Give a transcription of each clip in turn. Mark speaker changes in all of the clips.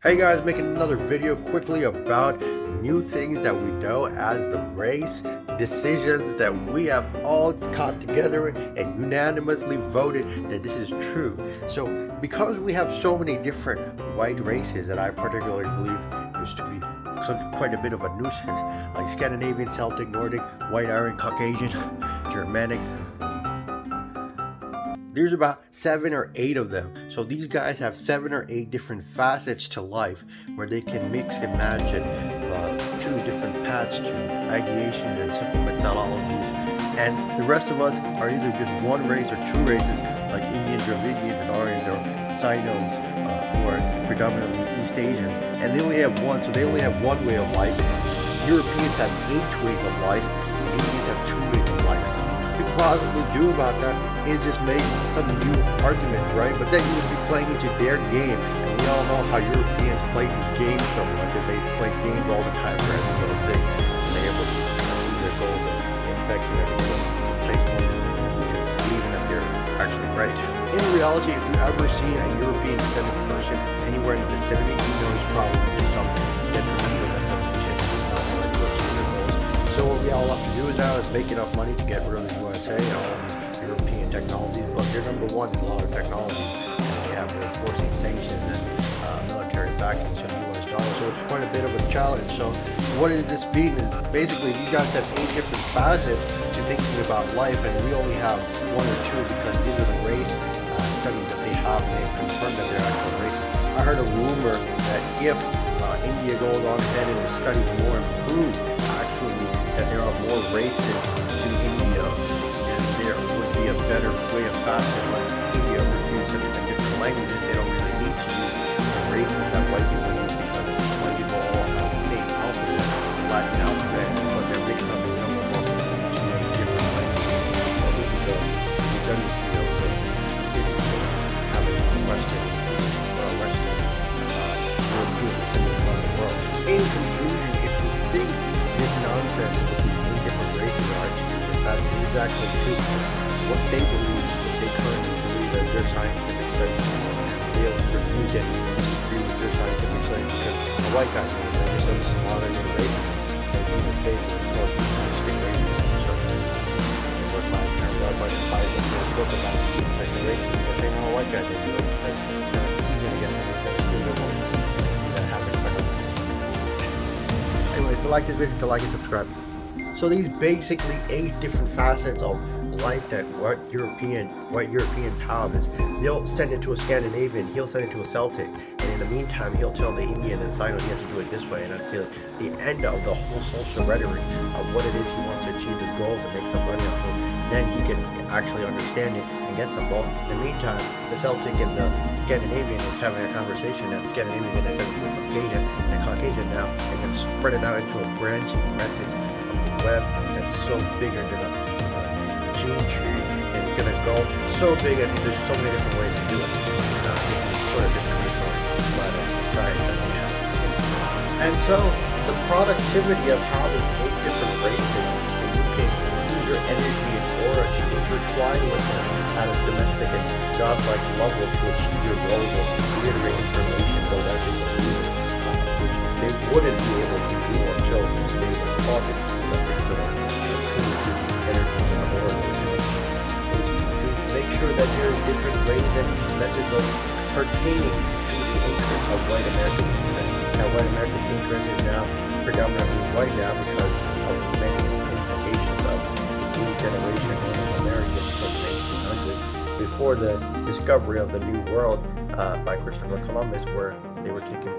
Speaker 1: Hey guys, making another video quickly about new things that we know as the race, decisions that we have all got together and unanimously voted that this is true. So because we have so many different white races that I particularly believe used to be quite a bit of a nuisance, like Scandinavian, Celtic, Nordic, White Iron, Caucasian, Germanic, there's about 7 or 8 of them. So these guys have 7 or 8 different facets to life where they can mix and match and choose different paths to ideation and simple methodologies. And the rest of us are either just one race or two races, like Indians, Dravidians, and Aryans, or Sinos, who are predominantly East Asian. And they only have one, so they only have one way of life. Europeans have 8 ways of life, and Indians have 2 ways of life. What you could possibly do about that is just make some new arguments, right? But then you would be playing into their game, and we all know how Europeans play these games so much that they play games all the time for every little thing, and they're able to achieve their goals and get sex and everything, place one even if they're actually right. In reality, if you ever see a European descendant person anywhere in the vicinity, you know he's probably doing something detrimental to civilization. He's not going to achieve their goals. So what we all have to do is now is make enough money to get rid of the USA and all these European technologies, but they're number one in a lot of technologies. They have enforcing sanctions and military backing to the US dollar, so it's quite a bit of a challenge. So what does this mean is basically these guys have 8 different facets to thinking about life, and we only have 1 or 2 because these are the race studies that they have, and they've confirmed that they're actual races. I heard a rumor that if India goes on ahead and the studies more improved, actually, that there are more races in India, and there would be a better way of fasting. Like India refused to like different languages, they don't really need to use the races that white people use because white people all have the same alphabet, the Latin alphabet, but they're mixed up with number one different languages. So this is the study field that having Western European descendants around the world. In conclusion, if you think this nonsense with these different races are excuses, that is actually true. What they believe, what they currently believe as their scientific studies, they'll refuse it, disagree with their scientific studies because a white guy knows that this is modern innovation. And even face it, of course, distinct racism. So, what my term was, my advice was to book about like the racism, because they know a white guy, they do it. Like, he's gonna get everything. Anyway, if you like this video, like and subscribe. So these basically 8 different facets of life that white Europeans have is they'll send it to a Scandinavian, he'll send it to a Celtic, and in the meantime he'll tell the Indian and Sino he has to do it this way, and until the end of the whole social rhetoric of what it is he wants to achieve his goals and make some money off of, then he can actually understand it and get some goals. In the meantime, the Celtic and the Scandinavian is having a conversation, and the Scandinavian is going to send it to a Caucasian, and Caucasian now, and then spread it out into a branching method of the web that's so bigger than a gene tree, and it's going to go so big, and there's so many different ways to do it. This is sort of discriminatory, but science that we have. And so the productivity of having 8 different races, and you can use your energy and aura to intertwine with them at a domestic and godlike level to achieve your goals of reiterate information, build ethics, which they wouldn't be able to do until they were taught it, that they could improve energy and aura. Make sure that there are different ways and methods of pertaining to the interest of white American interest. Now, white American interest is now predominantly white now because of many implications of the new generation of Americans from the 1800s. Before the discovery of the New World by Christopher Columbus, where they were taking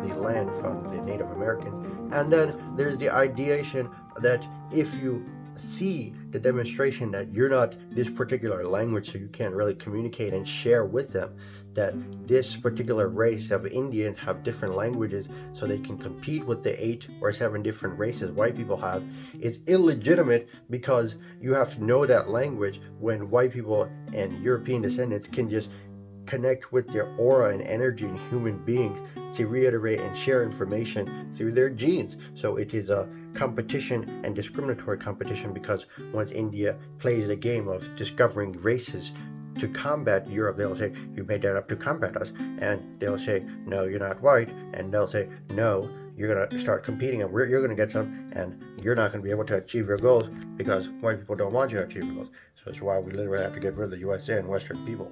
Speaker 1: the land from the Native Americans. And then there's the ideation that if you see the demonstration that you're not this particular language, so you can't really communicate and share with them, that this particular race of Indians have different languages so they can compete with the 8 or 7 different races white people have, is illegitimate, because you have to know that language when white people and European descendants can just connect with their aura and energy in human beings to reiterate and share information through their genes. So it is a competition and discriminatory competition, because once India plays a game of discovering races to combat Europe. They'll say, you made that up to combat us. And they'll say, no, you're not white. And they'll say, no, you're going to start competing and you're going to get some, and you're not going to be able to achieve your goals because white people don't want you to achieve your goals. So that's why we literally have to get rid of the USA and Western people.